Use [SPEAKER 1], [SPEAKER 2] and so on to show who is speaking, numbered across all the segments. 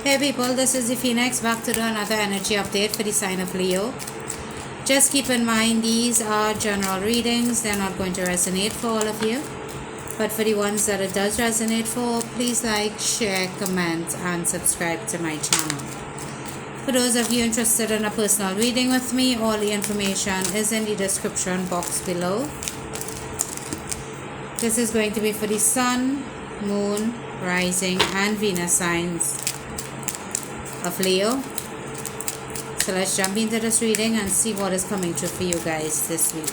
[SPEAKER 1] Hey people, this is the Phoenix back to do another energy update for the sign of Leo. Just keep in mind these are general readings, they're not going to resonate for all of you. But for the ones that it does resonate for, please like, share, comment, and subscribe to my channel. For those of you interested in a personal reading with me, all the information is in the description box below. This is going to be for the Sun, Moon, Rising, and Venus signs of Leo. So let's jump into this reading and see what is coming true for you guys this week.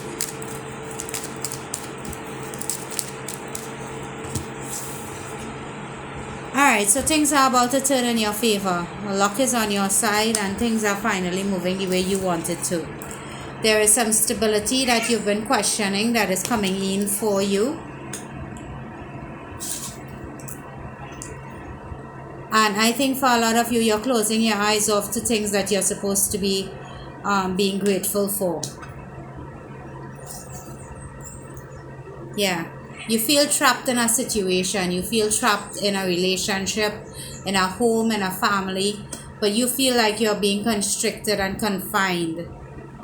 [SPEAKER 1] Alright, so things are about to turn in your favor. Luck is on your side and things are finally moving the way you want it to. There is some stability that you've been questioning that is coming in for you. And I think for a lot of you, you're closing your eyes off to things that you're supposed to be being grateful for. Yeah. You feel trapped in a situation. You feel trapped in a relationship, in a home, in a family. But you feel like you're being constricted and confined.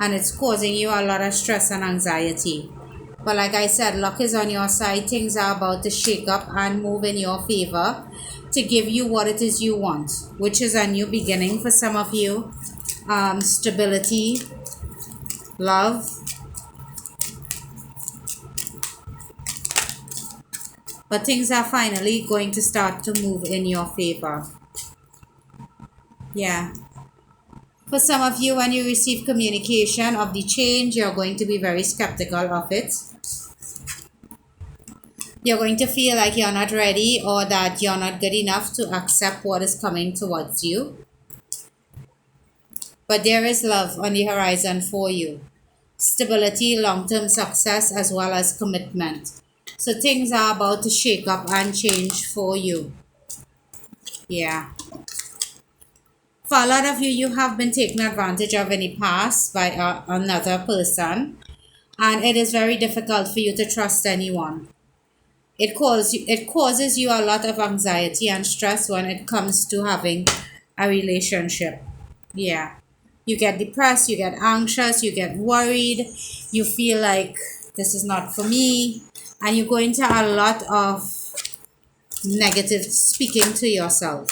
[SPEAKER 1] And it's causing you a lot of stress and anxiety. But like I said, luck is on your side. Things are about to shake up and move in your favor to give you what it is you want, which is a new beginning for some of you. Stability, love. But things are finally going to start to move in your favor. Yeah. For some of you, when you receive communication of the change, you're going to be very skeptical of it. You're going to feel like you're not ready or that you're not good enough to accept what is coming towards you. But there is love on the horizon for you. Stability, long-term success, as well as commitment. So things are about to shake up and change for you. Yeah. For a lot of you, you have been taken advantage of in the past by another person. And it is very difficult for you to trust anyone. It causes you a lot of anxiety and stress when it comes to having a relationship. Yeah. You get depressed, you get anxious, you get worried, you feel like this is not for me, and you go into a lot of negative speaking to yourself.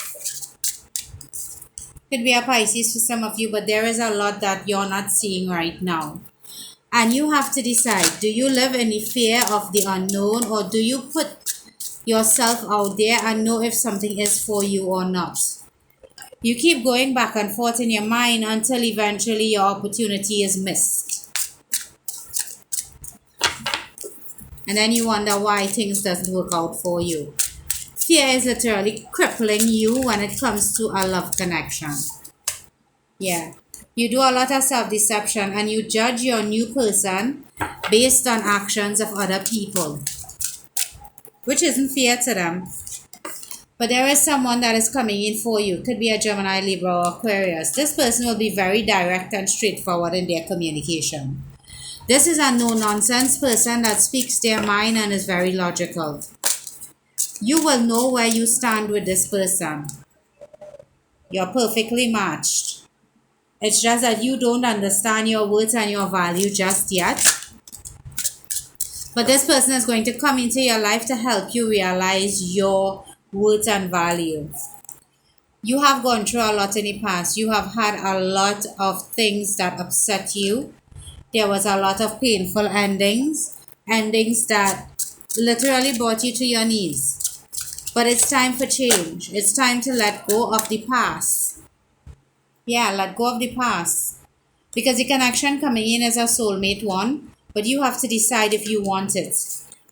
[SPEAKER 1] Could be a Pisces for some of you, but there is a lot that you're not seeing right now. And you have to decide, do you live in the fear of the unknown, or do you put yourself out there and know if something is for you or not? You keep going back and forth in your mind until eventually your opportunity is missed. And then you wonder why things doesn't work out for you. Fear is literally crippling you when it comes to a love connection. Yeah. You do a lot of self-deception and you judge your new person based on actions of other people, which isn't fair to them. But there is someone that is coming in for you. Could be a Gemini, Libra, or Aquarius. This person will be very direct and straightforward in their communication. This is a no-nonsense person that speaks their mind and is very logical. You will know where you stand with this person. You're perfectly matched. It's just that you don't understand your worth and your value just yet. But this person is going to come into your life to help you realize your worth and value. You have gone through a lot in the past. You have had a lot of things that upset you. There was a lot of painful endings that literally brought you to your knees. But it's time for change. It's time to let go of the past. Yeah, let go of the past. Because the connection coming in is a soulmate one, but you have to decide if you want it.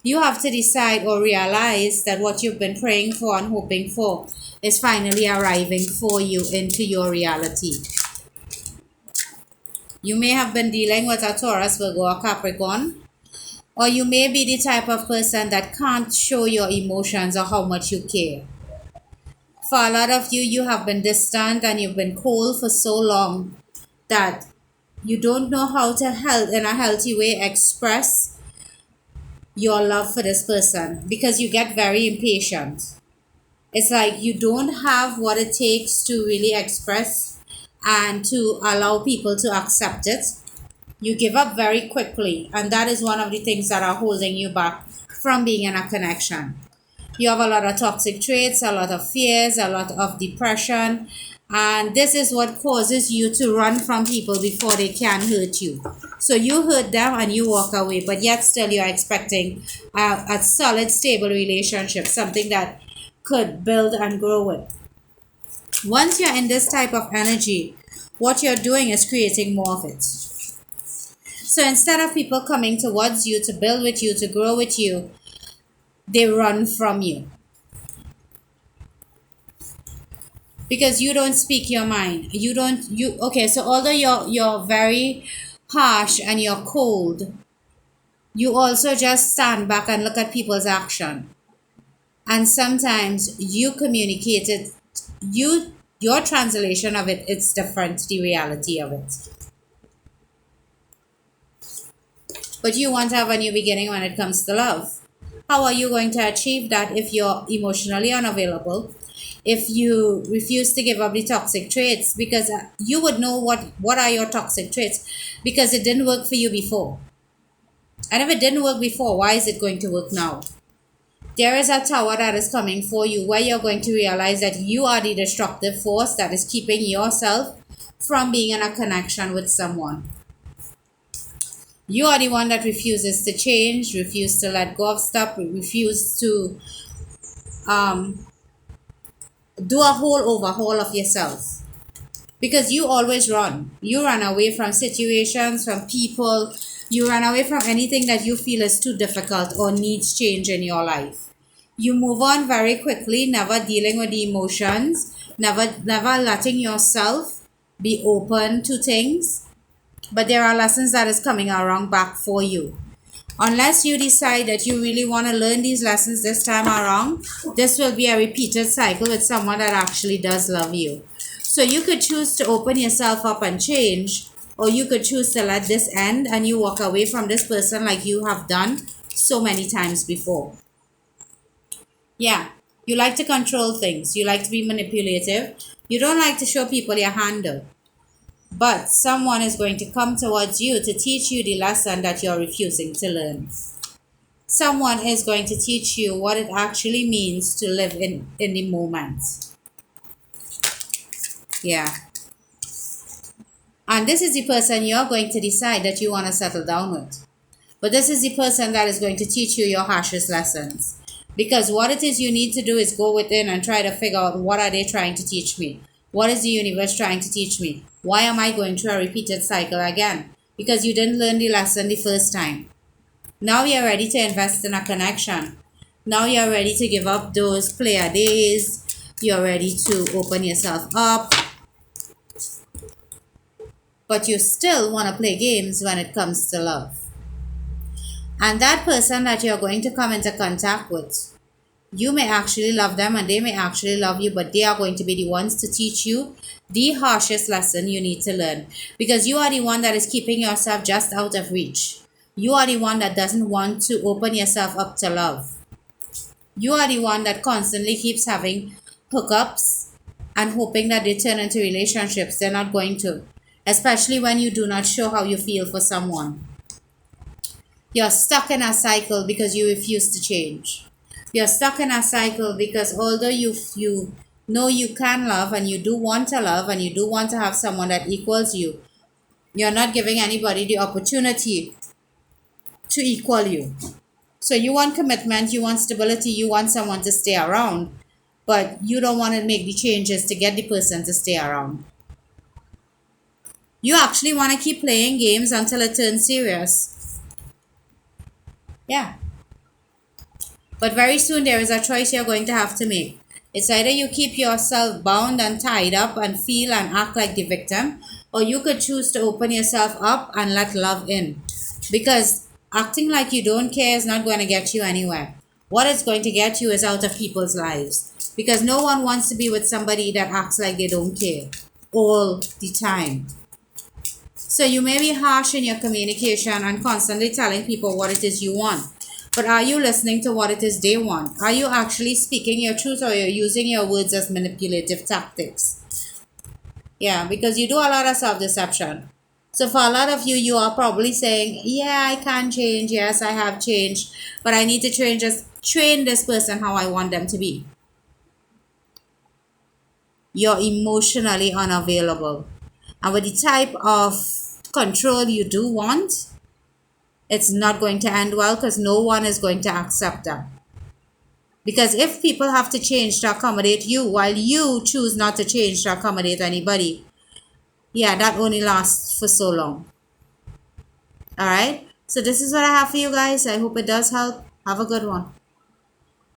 [SPEAKER 1] You have to decide or realize that what you've been praying for and hoping for is finally arriving for you into your reality. You may have been dealing with a Taurus, Virgo, or Capricorn, or you may be the type of person that can't show your emotions or how much you care. For a lot of you, you have been distant and you've been cold for so long that you don't know how to in a healthy way express your love for this person because you get very impatient. It's like you don't have what it takes to really express and to allow people to accept it. You give up very quickly, and that is one of the things that are holding you back from being in a connection. You have a lot of toxic traits, a lot of fears, a lot of depression, and this is what causes you to run from people before they can hurt you. So you hurt them and you walk away, but yet still you're expecting a solid, stable relationship, something that could build and grow with. Once you're in this type of energy, what you're doing is creating more of it. So instead of people coming towards you to build with you, to grow with you, they run from you because you don't speak your mind. You don't you okay, so although you're very harsh and you're cold, you also just stand back and look at people's action. And sometimes you communicate it, your translation of it, it's different, the reality of it. But you want to have a new beginning when it comes to love. How are you going to achieve that if you're emotionally unavailable? If you refuse to give up the toxic traits, because you would know what are your toxic traits, because it didn't work for you before. And if it didn't work before, why is it going to work now? There is a tower that is coming for you where you're going to realize that you are the destructive force that is keeping yourself from being in a connection with someone. You are the one that refuses to change, refuses to let go of stuff, refuses to do a whole overhaul of yourself. Because you always run. You run away from situations, from people. You run away from anything that you feel is too difficult or needs change in your life. You move on very quickly, never dealing with the emotions, never letting yourself be open to things. But there are lessons that is coming around back for you. Unless you decide that you really want to learn these lessons this time around, this will be a repeated cycle with someone that actually does love you. So you could choose to open yourself up and change, or you could choose to let this end and you walk away from this person like you have done so many times before. Yeah, you like to control things, you like to be manipulative, you don't like to show people your handle. But someone is going to come towards you to teach you the lesson that you're refusing to learn. Someone is going to teach you what it actually means to live in the moment. Yeah. And this is the person you're going to decide that you want to settle down with. But this is the person that is going to teach you your harshest lessons. Because what it is you need to do is go within and try to figure out, what are they trying to teach me? What is the universe trying to teach me? Why am I going through a repeated cycle again? Because you didn't learn the lesson the first time. Now you're ready to invest in a connection. Now you're ready to give up those player days. You're ready to open yourself up. But you still want to play games when it comes to love. And that person that you're going to come into contact with, you may actually love them and they may actually love you, but they are going to be the ones to teach you the harshest lesson you need to learn. Because you are the one that is keeping yourself just out of reach. You are the one that doesn't want to open yourself up to love. You are the one that constantly keeps having hookups and hoping that they turn into relationships. They're not going to. Especially when you do not show how you feel for someone. You're stuck in a cycle because you refuse to change. You're stuck in a cycle because although you know you can love and you do want to love and you do want to have someone that equals you, you're not giving anybody the opportunity to equal you. So you want commitment, you want stability, you want someone to stay around, but you don't want to make the changes to get the person to stay around. You actually want to keep playing games until it turns serious. Yeah. But very soon there is a choice you're going to have to make. It's either you keep yourself bound and tied up and feel and act like the victim, or you could choose to open yourself up and let love in. Because acting like you don't care is not going to get you anywhere. What it's going to get you is out of people's lives. Because no one wants to be with somebody that acts like they don't care all the time. So you may be harsh in your communication and constantly telling people what it is you want. But are you listening to what it is they want? Are you actually speaking your truth, or you're using your words as manipulative tactics? Yeah, because you do a lot of self-deception. So for a lot of you, you are probably saying, yeah, I can change. Yes, I have changed, but I need to train this person how I want them to be. You're emotionally unavailable. And with the type of control you do want, it's not going to end well, because no one is going to accept that. Because if people have to change to accommodate you while you choose not to change to accommodate anybody, yeah, that only lasts for so long. All right. So this is what I have for you guys. I hope it does help. Have a good one.